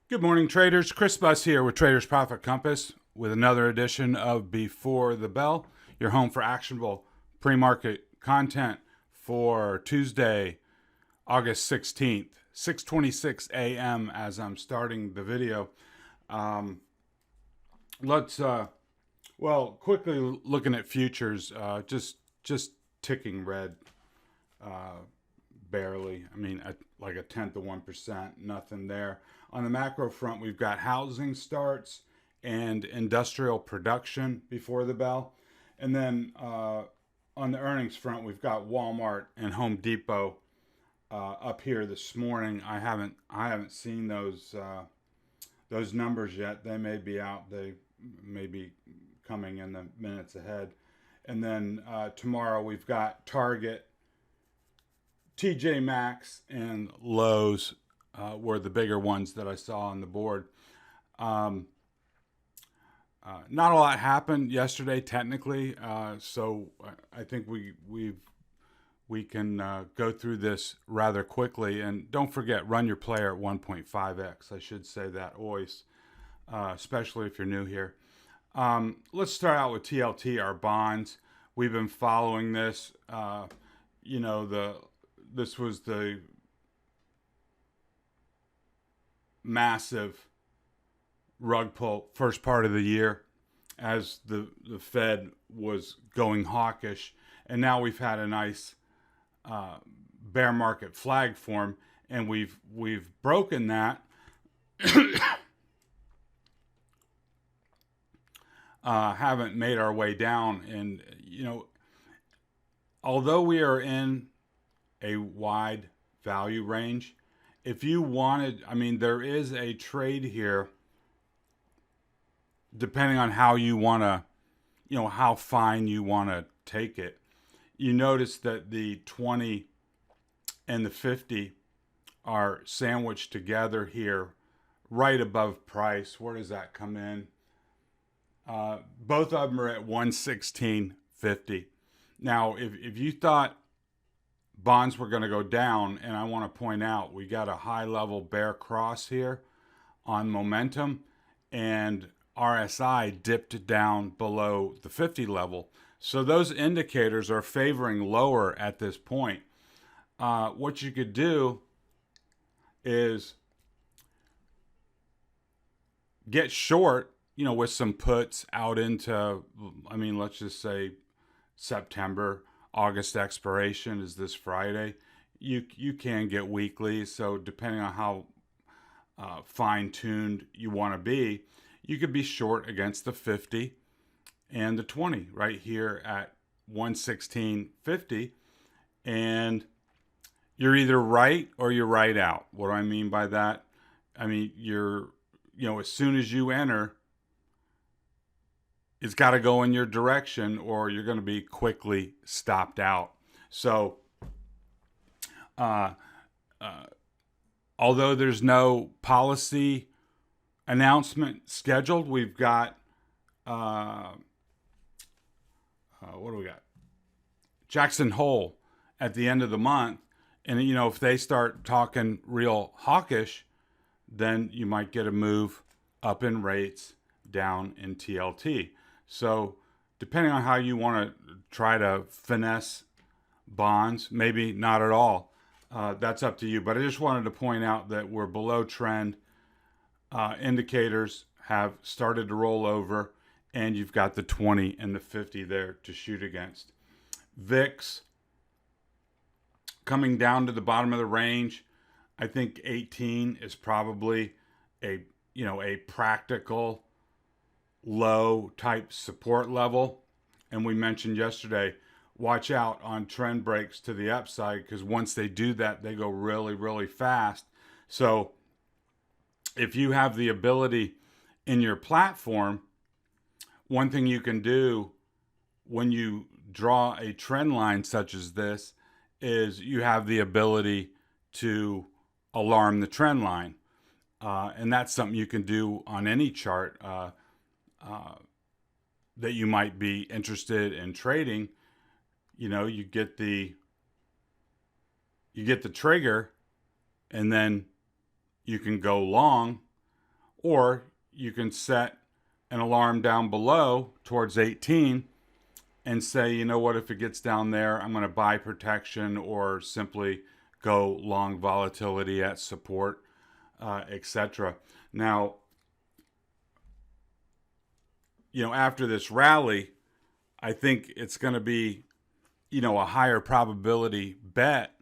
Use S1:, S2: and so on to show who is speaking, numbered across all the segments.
S1: Good morning, traders. Chris Buss here with Traders Profit Compass with another edition of Before the Bell, your home for actionable pre-market content for Tuesday, August 16th, 6:26 a.m. as I'm starting the video. Let's quickly looking at futures, just ticking red, barely. I mean, like a tenth of 1%, nothing there. On the macro front, we've got housing starts and industrial production before the bell. And then on the earnings front, we've got Walmart and Home Depot up here this morning. I haven't seen those numbers yet. They may be out. They may be coming in the minutes ahead. And then tomorrow we've got Target, TJ Maxx, and Lowe's were the bigger ones that I saw on the board. Not a lot happened yesterday technically, so I think we can go through this rather quickly. And don't forget, run your player at 1.5x. I should say that always, especially if you're new here. Let's start out with TLT, our bonds. We've been following this. This was the massive rug pull first part of the year as the Fed was going hawkish, and now we've had a nice bear market flag form, and we've broken that. Haven't made our way down, and although we are in a wide value range, if you wanted, I mean, there is a trade here depending on how you want to, how fine you want to take it. You notice that the 20 and the 50 are sandwiched together here right above price. Where does that come in? Both of them are at 116.50. Now, if you thought bonds were going to go down, and I want to point out we got a high level bear cross here on momentum, and RSI dipped down below the 50 level. So those indicators are favoring lower at this point. What you could do is get short, with some puts out into, let's just say September. August expiration is this Friday. You can get weekly, so depending on how fine-tuned you want to be, you could be short against the 50 and the 20 right here at 116.50, and you're either right or you're right out. What do I mean by that? I mean, as soon as you enter, it's got to go in your direction or you're going to be quickly stopped out. So, although there's no policy announcement scheduled, we've got, what do we got? Jackson Hole at the end of the month. And, if they start talking real hawkish, then you might get a move up in rates, down in TLT. So depending on how you want to try to finesse bonds, maybe not at all. That's up to you. But I just wanted to point out that we're below trend. Indicators have started to roll over, and you've got the 20 and the 50 there to shoot against. VIX coming down to the bottom of the range. I think 18 is probably a practical low type support level. And we mentioned yesterday, watch out on trend breaks to the upside, because once they do that, they go really, really fast. So if you have the ability in your platform, one thing you can do when you draw a trend line such as this is you have the ability to alarm the trend line. And that's something you can do on any chart that you might be interested in trading. You get the trigger, and then you can go long or you can set an alarm down below towards 18 and say, you know what, if it gets down there, I'm going to buy protection or simply go long volatility at support, etc. Now, after this rally, I think it's going to be, a higher probability bet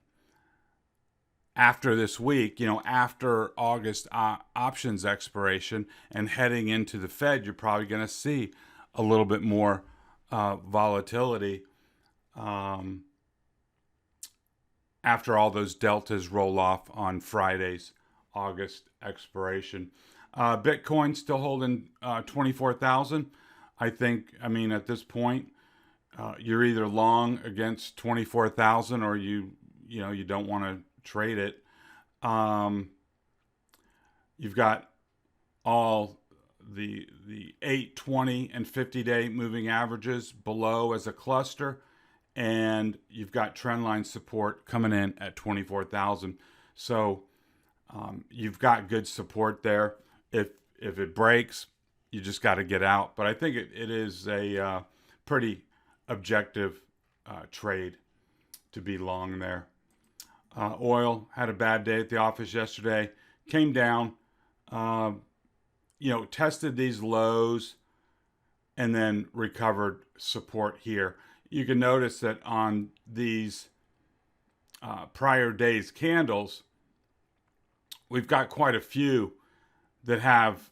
S1: after this week, after August options expiration and heading into the Fed, you're probably going to see a little bit more volatility after all those deltas roll off on Friday's August expiration. Bitcoin still holding 24,000. I mean, at this point, you're either long against 24,000 or you don't want to trade it. You've got all the 8, 20, and 50-day moving averages below as a cluster, and you've got trendline support coming in at 24,000. So you've got good support there. If it breaks, you just got to get out. But I think it is a pretty objective trade to be long there. Oil had a bad day at the office yesterday. Came down, tested these lows and then recovered support here. You can notice that on these prior days candles, we've got quite a few that have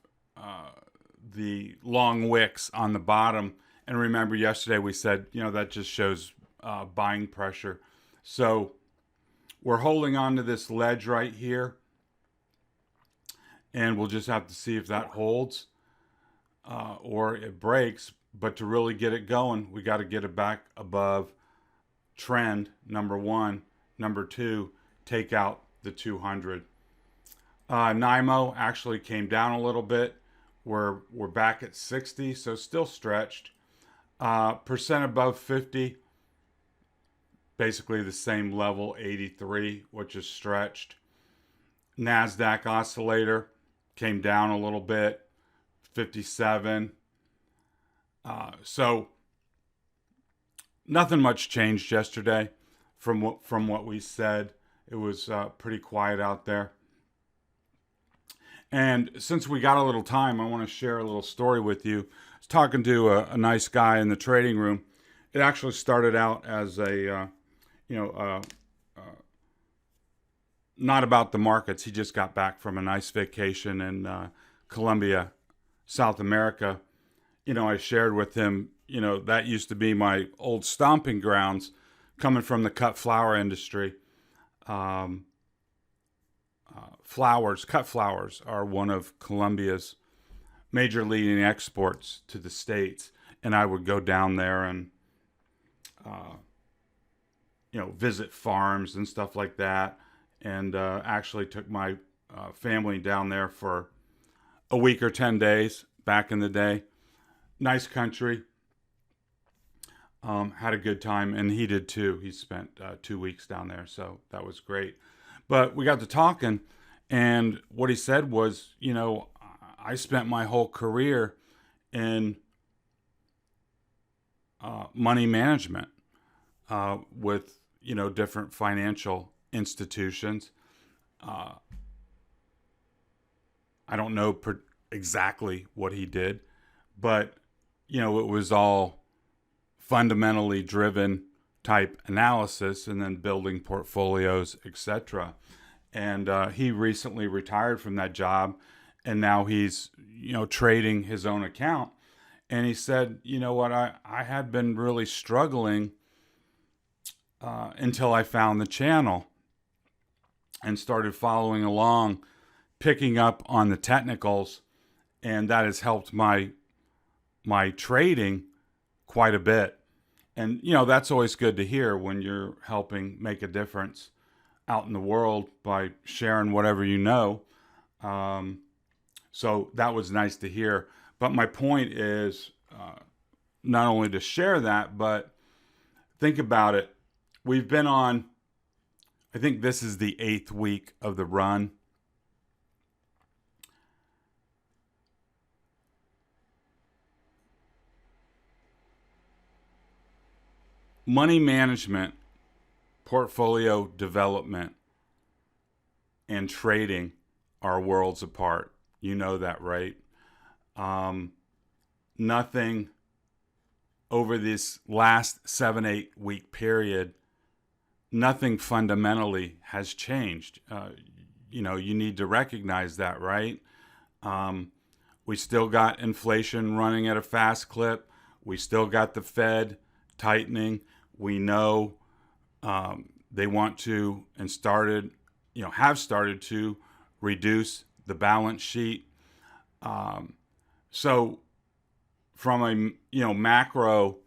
S1: the long wicks on the bottom. And remember, yesterday we said, that just shows buying pressure. So we're holding on to this ledge right here, and we'll just have to see if that holds or it breaks. But to really get it going, we got to get it back above trend, number one. Number two, take out the 200. NYMO actually came down a little bit. We're back at 60, so still stretched. Percent above 50, basically the same level, 83, which is stretched. NASDAQ oscillator came down a little bit, 57. So nothing much changed yesterday from what we said. It was pretty quiet out there. And since we got a little time, I want to share a little story with you. I was talking to a nice guy in the trading room. It actually started out as not about the markets. He just got back from a nice vacation in Colombia, South America. I shared with him, that used to be my old stomping grounds coming from the cut flower industry. Cut flowers are one of Colombia's major leading exports to the States. And I would go down there and, visit farms and stuff like that. And actually took my family down there for a week or 10 days back in the day. Nice country. Had a good time, and he did too. He spent 2 weeks down there, so that was great. But we got to talking, and what he said was, I spent my whole career in money management with, different financial institutions. I don't know exactly what he did, but, it was all fundamentally driven type analysis and then building portfolios, etc. And he recently retired from that job, and now he's, trading his own account. And he said, I had been really struggling until I found the channel and started following along, picking up on the technicals, and that has helped my trading quite a bit. And, that's always good to hear when you're helping make a difference out in the world by sharing whatever you know. So that was nice to hear. But my point is not only to share that, but think about it. We've been on, I think this is the 8th week of the run. money management, portfolio development, and trading are worlds apart. You know that, right? Nothing over this last 7-8 week period, nothing fundamentally has changed. You need to recognize that, right? We still got inflation running at a fast clip. We still got the Fed tightening. We know they want to and have started to reduce the balance sheet. So from a macro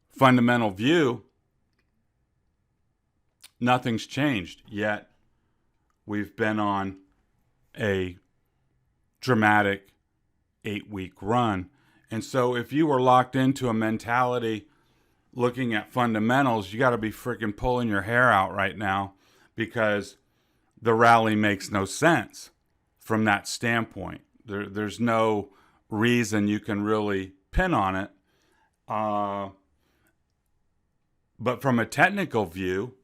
S1: fundamental view, nothing's changed, yet we've been on a dramatic 8-week run. And so if you were locked into a mentality looking at fundamentals, you got to be freaking pulling your hair out right now, because the rally makes no sense from that standpoint. There's no reason you can really pin on it. But from a technical view,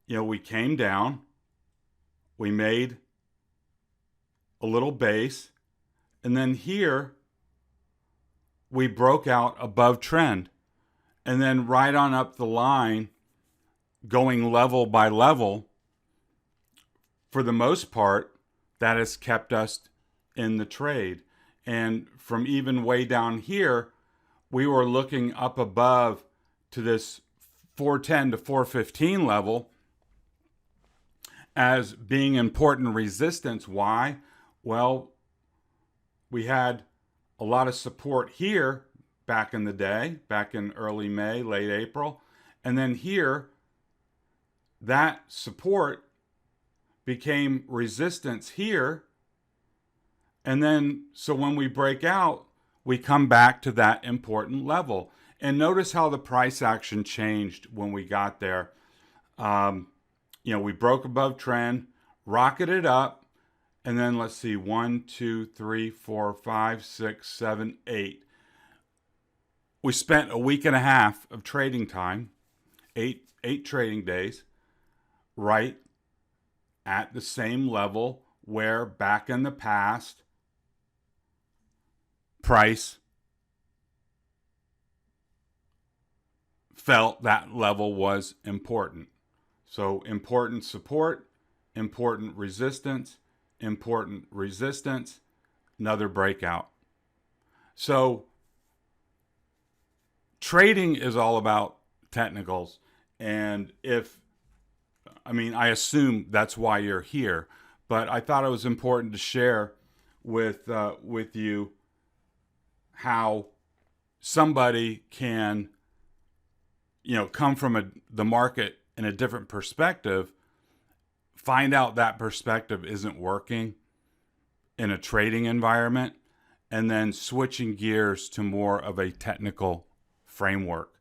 S1: we came down, we made a little base, and then here we broke out above trend, and then right on up the line, going level by level. For the most part, that has kept us in the trade. And from even way down here, we were looking up above to this 410 to 415 level as being important resistance. Why? Well, we had a lot of support here back in the day, back in early May, late April. And then here, that support became resistance here. And then, so when we break out, we come back to that important level. And notice how the price action changed when we got there. We broke above trend, rocketed up, and then let's see, 1, 2, 3, 4, 5, 6, 7, 8. We spent a week and a half of trading time, eight trading days, right at the same level where back in the past, price felt that level was important. So important support, important resistance, another breakout. So trading is all about technicals. And I assume that's why you're here, but I thought it was important to share with you how somebody can, come from the market in a different perspective, find out that perspective isn't working in a trading environment, and then switching gears to more of a technical framework.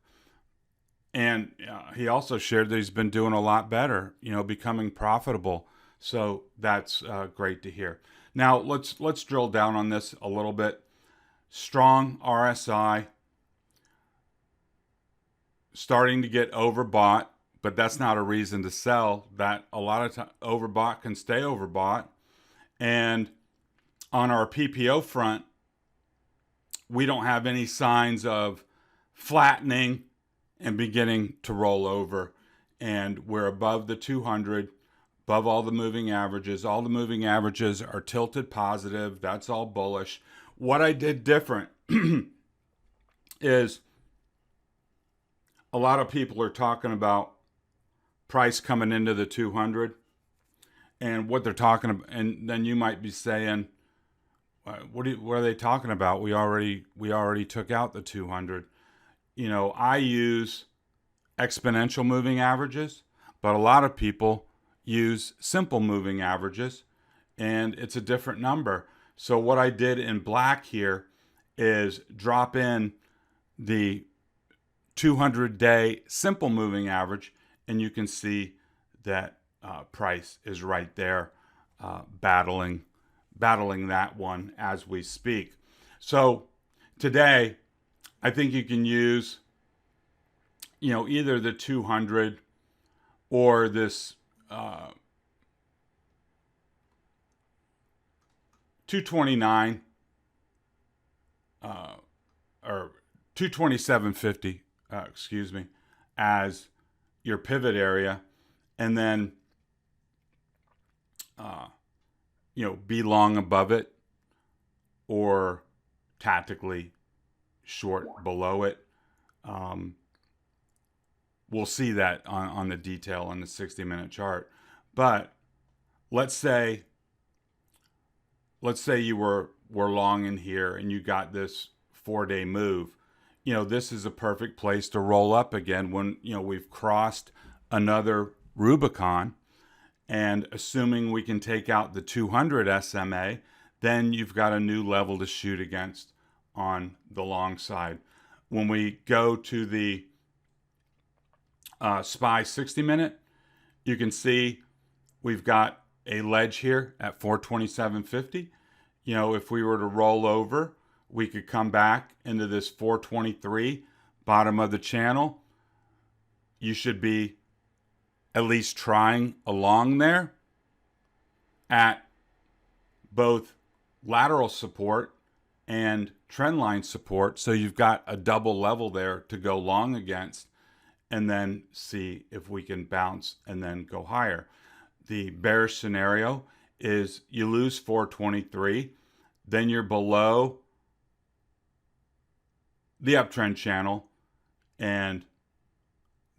S1: And he also shared that he's been doing a lot better, becoming profitable. So that's great to hear. Now let's drill down on this a little bit. Strong RSI, starting to get overbought, but that's not a reason to sell. That a lot of time overbought can stay overbought. And on our PPO front, we don't have any signs of flattening and beginning to roll over. And we're above the 200, above all the moving averages. All the moving averages are tilted positive. That's all bullish. What I did different is a lot of people are talking about price coming into the 200, and what they're talking about, and then you might be saying, what are they talking about? We already took out the 200. I use exponential moving averages, but a lot of people use simple moving averages, and it's a different number. So what I did in black here is drop in the 200-day simple moving average, and you can see that price is right there, battling that one as we speak. So today, I think you can use either the 200 or this 229 or 227.50, excuse me, as your pivot area, and then be long above it or tactically short below it. We'll see that on the detail on the 60-minute chart. But let's say you were long in here and you got this 4-day move. This is a perfect place to roll up again when we've crossed another Rubicon, and assuming we can take out the 200 SMA, then you've got a new level to shoot against on the long side. When we go to the SPY 60-minute, you can see we've got a ledge here at 427.50. If we were to roll over, we could come back into this 423 bottom of the channel. You should be at least trying along there at both lateral support and trendline support. So you've got a double level there to go long against, and then see if we can bounce and then go higher. The bearish scenario is you lose 423, then you're below the uptrend channel, and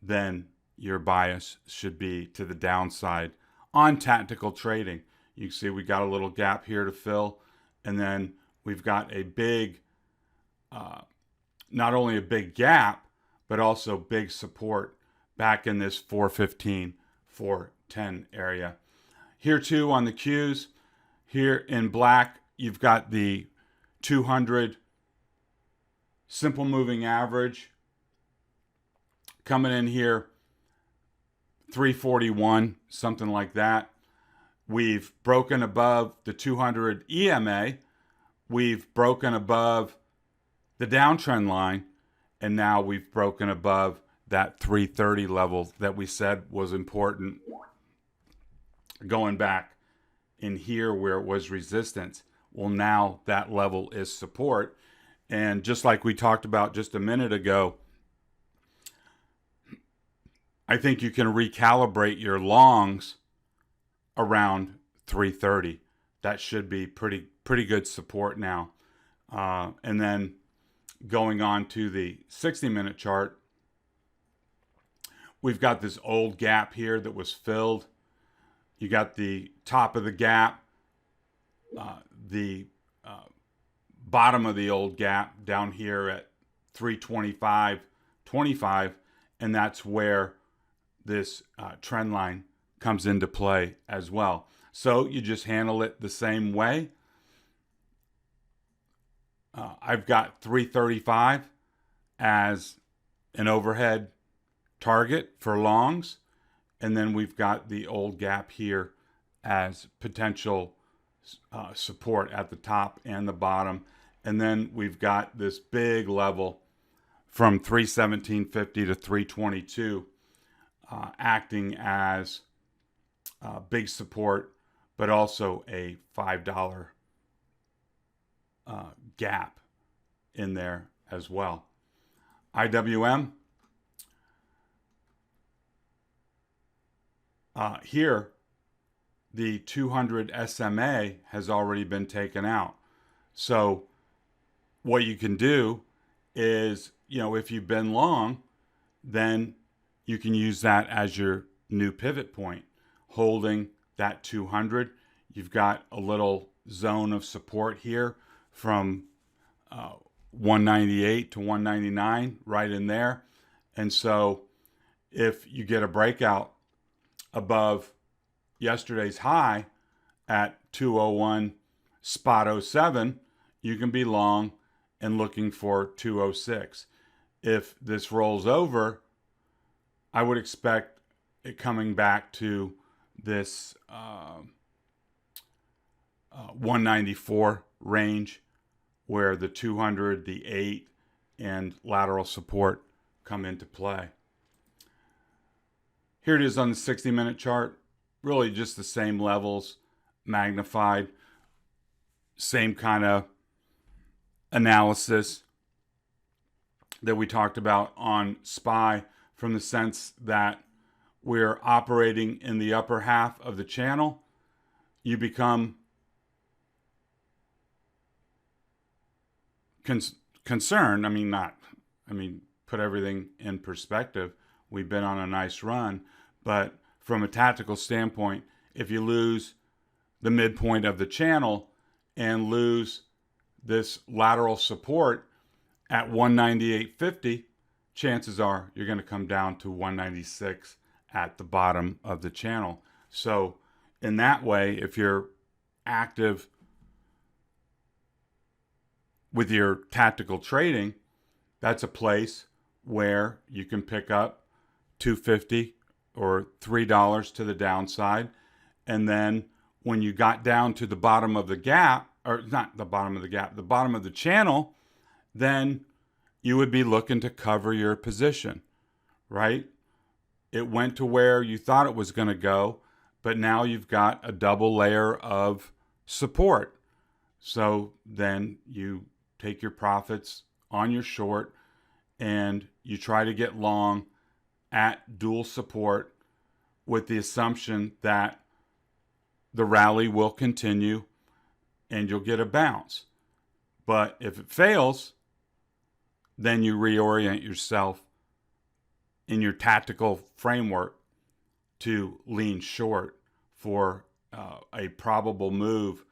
S1: then your bias should be to the downside on tactical trading. You can see we got a little gap here to fill, and then we've got a big, not only a big gap, but also big support back in this 415, 410 area. Here too on the Qs, here in black, you've got the 200 simple moving average coming in here, 341, something like that. We've broken above the 200 EMA. We've broken above the downtrend line, and now we've broken above that 330 level that we said was important going back in here where it was resistance. Well, now that level is support. And just like we talked about just a minute ago, I think you can recalibrate your longs around 330. That should be pretty good support now. And then going on to the 60-minute chart, we've got this old gap here that was filled. You got the top of the gap, the bottom of the old gap down here at 325.25, and that's where this trend line comes into play as well. So you just handle it the same way. I've got 335 as an overhead target for longs, and then we've got the old gap here as potential support at the top and the bottom. And then we've got this big level from 317.50 to 322 acting as big support, but also a $5 gap in there as well. IWM, here the 200 SMA has already been taken out. So what you can do is, if you've been long, then you can use that as your new pivot point, holding that 200. You've got a little zone of support here from 198 to 199 right in there. And so if you get a breakout above yesterday's high at 201 spot 07, you can be long and looking for 206. If this rolls over, I would expect it coming back to this 194 range where the 200, the 8, and lateral support come into play. Here it is on the 60-minute chart. Really just the same levels, magnified, same kind of analysis that we talked about on SPY, from the sense that we're operating in the upper half of the channel. You become concerned. Put everything in perspective. We've been on a nice run, but from a tactical standpoint, if you lose the midpoint of the channel and lose this lateral support at 198.50, chances are you're going to come down to 196 at the bottom of the channel. So in that way, if you're active with your tactical trading, that's a place where you can pick up $2.50 or $3 to the downside. And then when you got down to the bottom of the gap, or not the bottom of the gap, the bottom of the channel, then you would be looking to cover your position, right? It went to where you thought it was going to go, but now you've got a double layer of support. So then you take your profits on your short and you try to get long at dual support with the assumption that the rally will continue and you'll get a bounce. But if it fails, then you reorient yourself in your tactical framework to lean short for a probable move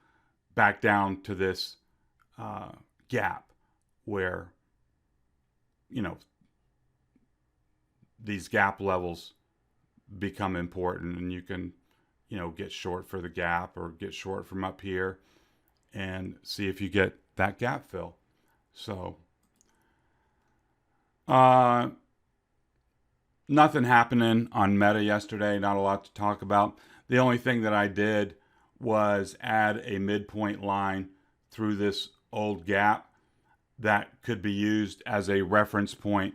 S1: back down to this gap where, these gap levels become important, and you can, get short for the gap or get short from up here and see if you get that gap fill. So nothing happening on Meta yesterday, not a lot to talk about. The only thing that I did was add a midpoint line through this old gap that could be used as a reference point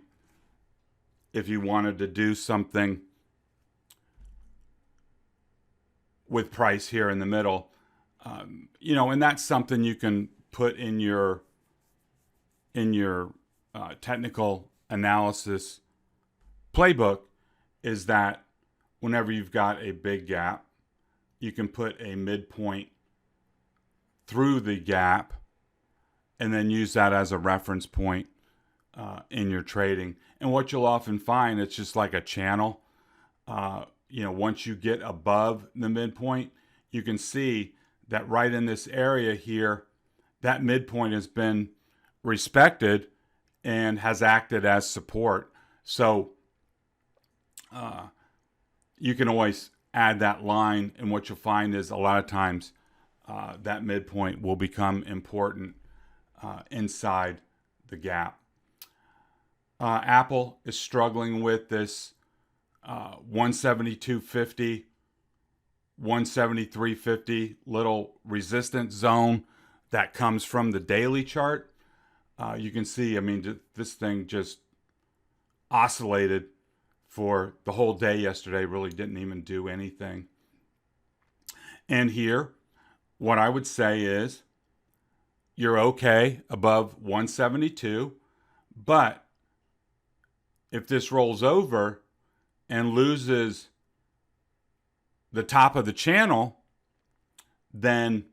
S1: if you wanted to do something with price here in the middle. And that's something you can put in your technical analysis playbook, is that whenever you've got a big gap, you can put a midpoint through the gap and then use that as a reference point in your trading. And what you'll often find, it's just like a channel. Once you get above the midpoint, you can see that right in this area here, that midpoint has been respected and has acted as support. So you can always add that line, and what you'll find is a lot of times that midpoint will become important inside the gap. Apple is struggling with this 172.50, 173.50 little resistance zone that comes from the daily chart. You can see, this thing just oscillated for the whole day yesterday, really didn't even do anything. And here, what I would say is, you're okay above 172, but if this rolls over and loses the top of the channel, then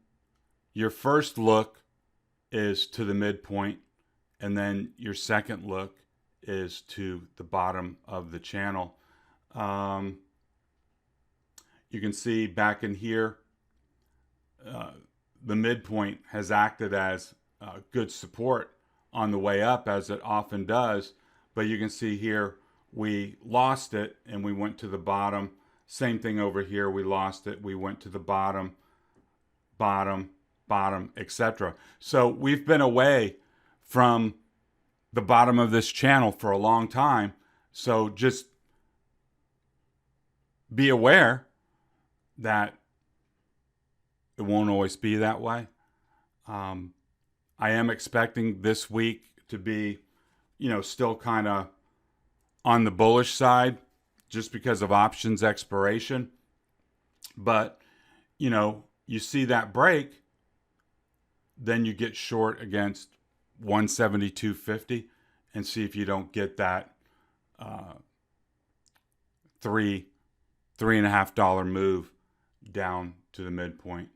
S1: your first look is to the midpoint, and then your second look is to the bottom of the channel. You can see back in here, the midpoint has acted as good support on the way up, as it often does. But you can see here, we lost it and we went to the bottom. Same thing over here, we lost it, we went to the bottom, bottom, bottom, etc. So we've been away from the bottom of this channel for a long time. So just be aware that it won't always be that way. I am expecting this week to be, still kind of on the bullish side, just because of options expiration. But, you see that break, then you get short against 172.50 and see if you don't get that $3.5 move down to the midpoint.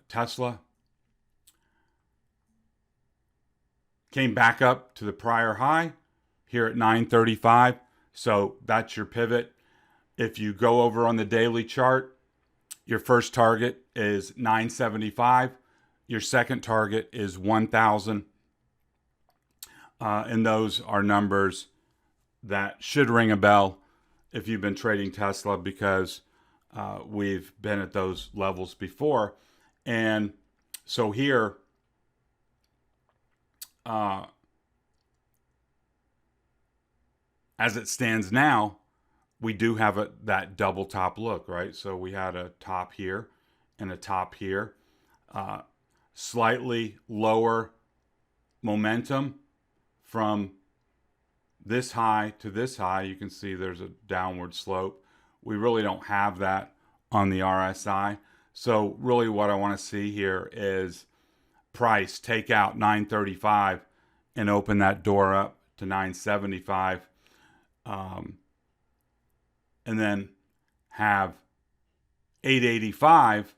S1: Tesla came back up to the prior high here at 935. So that's your pivot. If you go over on the daily chart, your first target is 975. Your second target is 1,000. And those are numbers that should ring a bell if you've been trading Tesla, because we've been at those levels before. And so here, as it stands now, we do have that double top look, right? So we had a top here and a top here. Slightly lower momentum from this high to this high. You can see there's a downward slope. We really don't have that on the RSI. So really what I want to see here is price take out 935 and open that door up to 975. And then have 885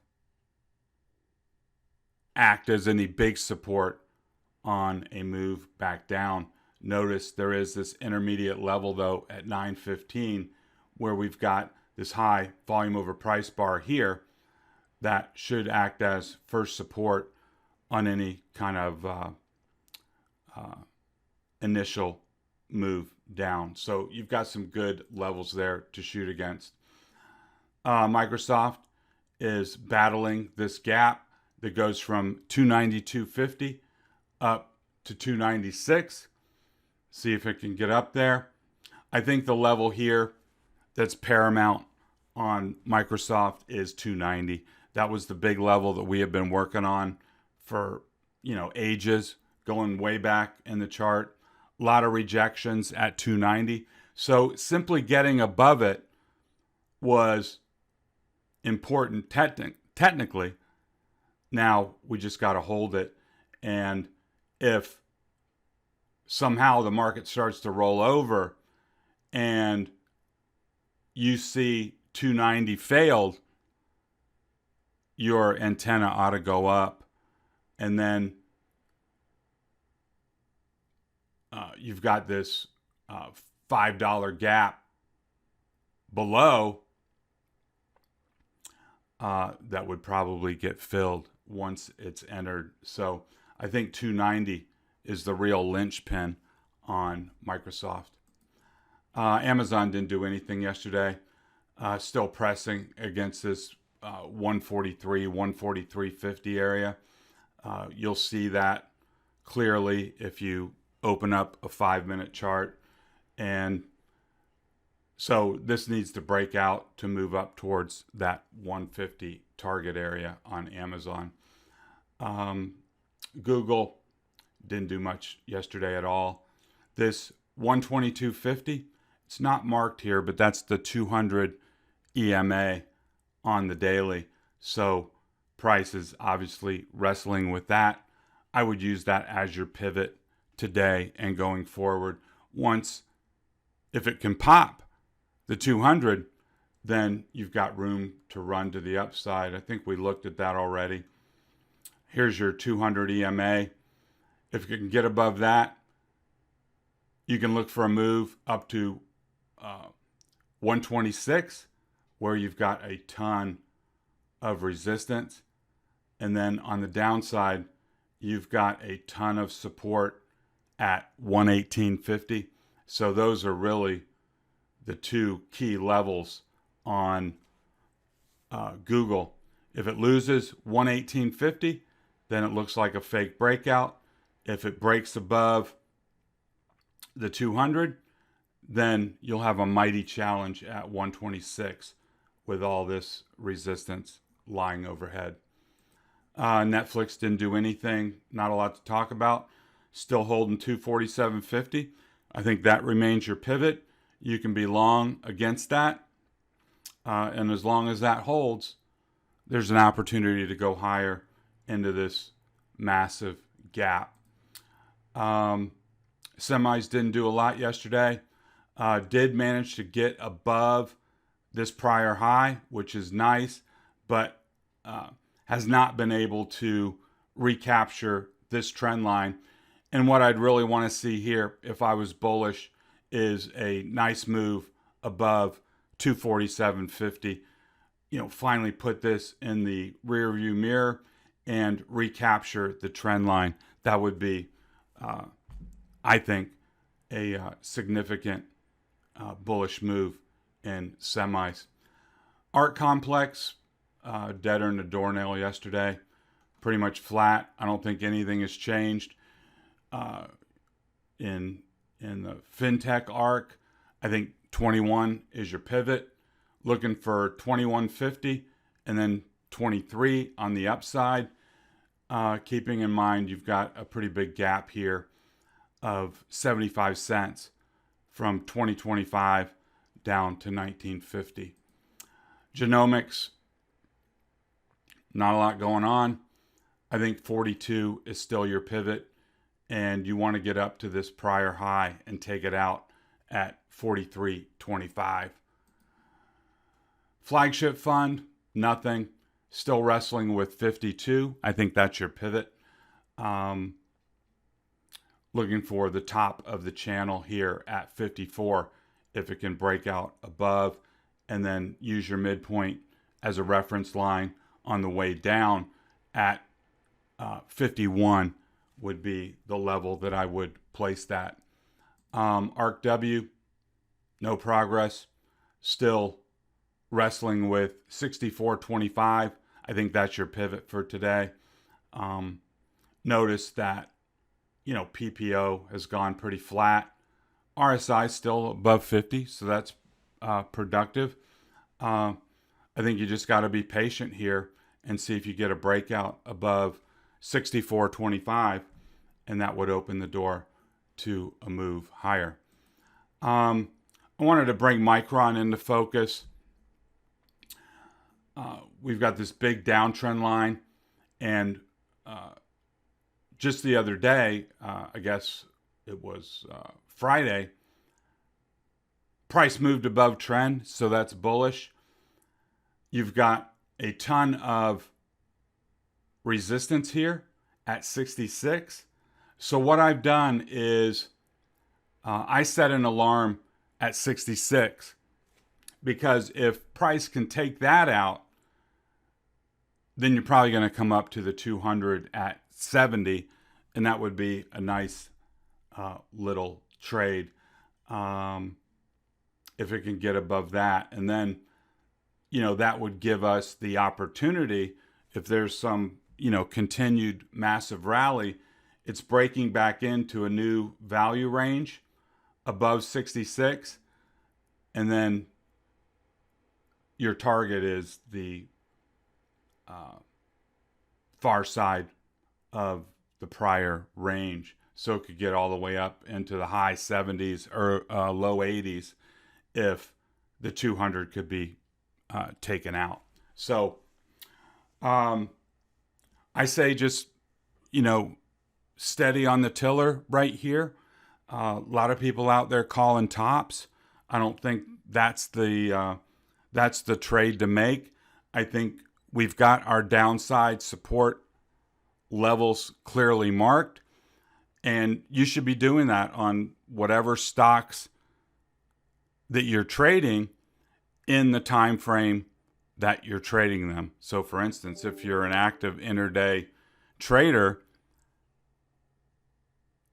S1: act as any big support on a move back down. Notice there is this intermediate level though at 915 where we've got this high volume over price bar here that should act as first support on any kind of initial move down. So you've got some good levels there to shoot against. Microsoft is battling this gap that goes from 292.50 up to 296. See if it can get up there. I think the level here that's paramount on Microsoft is 290. That was the big level that we have been working on for, ages, going way back in the chart. A lot of rejections at 290. So simply getting above it was important technically. Now we just got to hold it. And if somehow the market starts to roll over and you see 290 failed, your antenna ought to go up. And then you've got this $5 gap below that would probably get filled once it's entered. So I think 290 is the real linchpin on Microsoft. Amazon didn't do anything yesterday. Still pressing against this 143, 143.50 area. You'll see that clearly if you open up a 5-minute chart. And so this needs to break out to move up towards that 150 target area on Amazon. Google didn't do much yesterday at all. This 122.50, it's not marked here, but that's the 200 EMA on the daily. So price is obviously wrestling with that. I would use that as your pivot today and going forward. If it can pop the 200, then you've got room to run to the upside. I think we looked at that already. Here's your 200 EMA. If you can get above that, you can look for a move up to 126, where you've got a ton of resistance. And then on the downside, you've got a ton of support at 118.50. So those are really the two key levels on Google. If it loses 118.50, then it looks like a fake breakout. If it breaks above the 200, then you'll have a mighty challenge at 126 with all this resistance lying overhead. Netflix didn't do anything. Not a lot to talk about. Still holding 247.50. I think that remains your pivot. you can be long against that. And as long as that holds, there's an opportunity to go higher into this massive gap. Semis didn't do a lot yesterday. Did manage to get above this prior high, which is nice, but has not been able to recapture this trend line. And what I'd really want to see here, if I was bullish, is a nice move above 247.50. Finally put this in the rear view mirror and recapture the trend line. That would be, I think, a significant bullish move in semis. Art complex, deader than a doornail yesterday. Pretty much flat. I don't think anything has changed. In the fintech arc, I think 21 is your pivot. Looking for 21.50 and then 23 on the upside. Keeping in mind you've got a pretty big gap here of 75 cents from 2025 down to 1950. Genomics, not a lot going on. I think 42 is still your pivot, and you want to get up to this prior high and take it out at 43.25. Flagship fund, nothing. Still wrestling with 52. I think that's your pivot. Looking for the top of the channel here at 54 if it can break out above, and then use your midpoint as a reference line on the way down at 51 would be the level that I would place that. ARC W, no progress. Still wrestling with 64.25. I think that's your pivot for today. Notice that, PPO has gone pretty flat. RSI still above 50, so that's productive. I think you just got to be patient here and see if you get a breakout above 64.25, and that would open the door to a move higher. I wanted to bring Micron into focus. We've got this big downtrend line, and just the other day, I guess it was Friday, price moved above trend, so that's bullish. You've got a ton of resistance here at 66. So what I've done is I set an alarm at 66, because if price can take that out, then you're probably going to come up to the 200 at 70, and that would be a nice little trade if it can get above that. And then, that would give us the opportunity, if there's some, continued massive rally, it's breaking back into a new value range above 66, and then your target is the far side of the prior range. So it could get all the way up into the high 70s or low 80s if the 200 could be taken out. So I say just, steady on the tiller right here. A lot of people out there calling tops. I don't think that's the trade to make. I think we've got our downside support levels clearly marked, and you should be doing that on whatever stocks that you're trading in the time frame that you're trading them. So for instance, if you're an active intraday trader,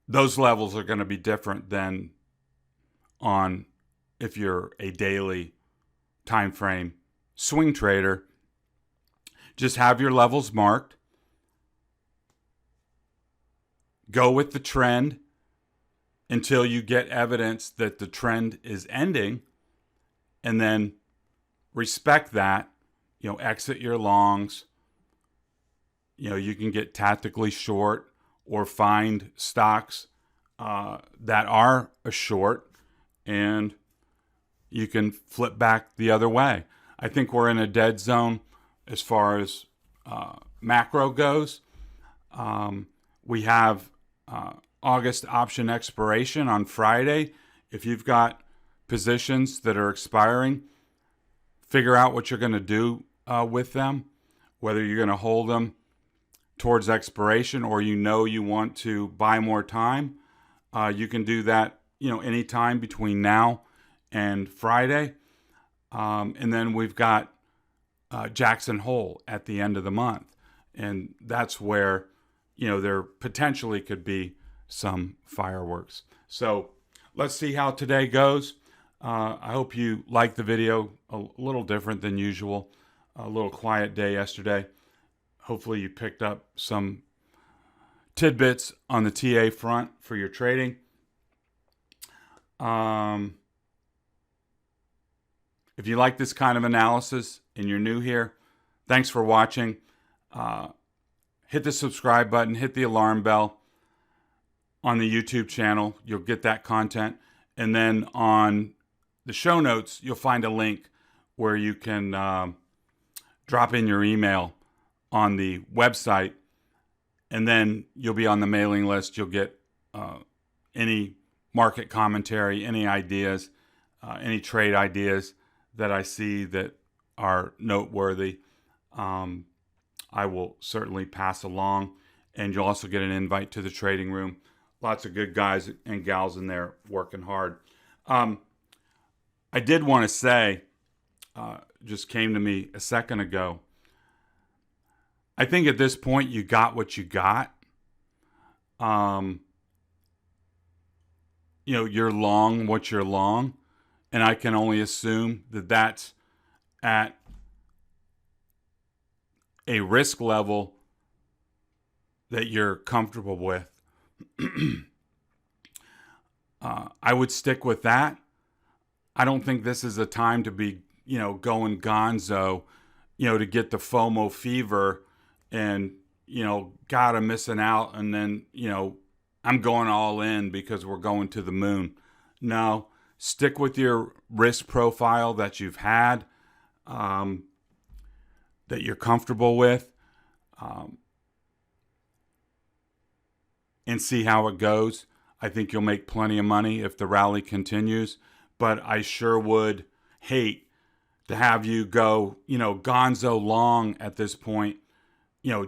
S1: those levels are going to be different than on if you're a daily time frame swing trader. Just have your levels marked. Go with the trend until you get evidence that the trend is ending, and then respect that. Exit your longs. You can get tactically short or find stocks that are a short and you can flip back the other way. I think we're in a dead zone as far as macro goes. We have August option expiration on Friday. If you've got positions that are expiring, figure out what you're going to do with them, whether you're going to hold them towards expiration or you want to buy more time. You can do that anytime between now and Friday. And then we've got Jackson Hole at the end of the month. And that's where, there potentially could be some fireworks. So let's see how today goes. I hope you liked the video. A little different than usual. A little quiet day yesterday. Hopefully you picked up some tidbits on the TA front for your trading. If you like this kind of analysis and you're new here, thanks for watching. Hit the subscribe button, hit the alarm bell on the YouTube channel. You'll get that content. And then on the show notes, you'll find a link where you can drop in your email on the website. And then you'll be on the mailing list. You'll get any market commentary, any ideas, any trade ideas that I see that are noteworthy. I will certainly pass along. And you'll also get an invite to the trading room. Lots of good guys and gals in there working hard. I did want to say, just came to me a second ago, I think at this point you got what you got. You're long what you're long. And I can only assume that that's at a risk level that you're comfortable with. I would stick with that. I don't think this is a time to be, going gonzo, to get the FOMO fever and, God, I'm missing out. And then, I'm going all in because we're going to the moon. No, stick with your risk profile that you've had, that you're comfortable with, and see how it goes. I think you'll make plenty of money if the rally continues, but I sure would hate to have you go, gonzo long at this point,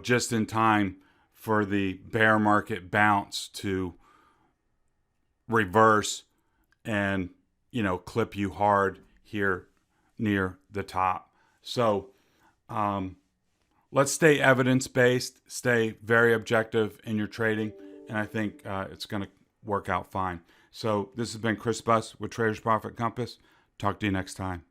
S1: just in time for the bear market bounce to reverse and, clip you hard here near the top. So let's stay evidence-based, stay very objective in your trading, and I think it's going to work out fine. So this has been Chris Buss with Traders Profit Compass. Talk to you next time.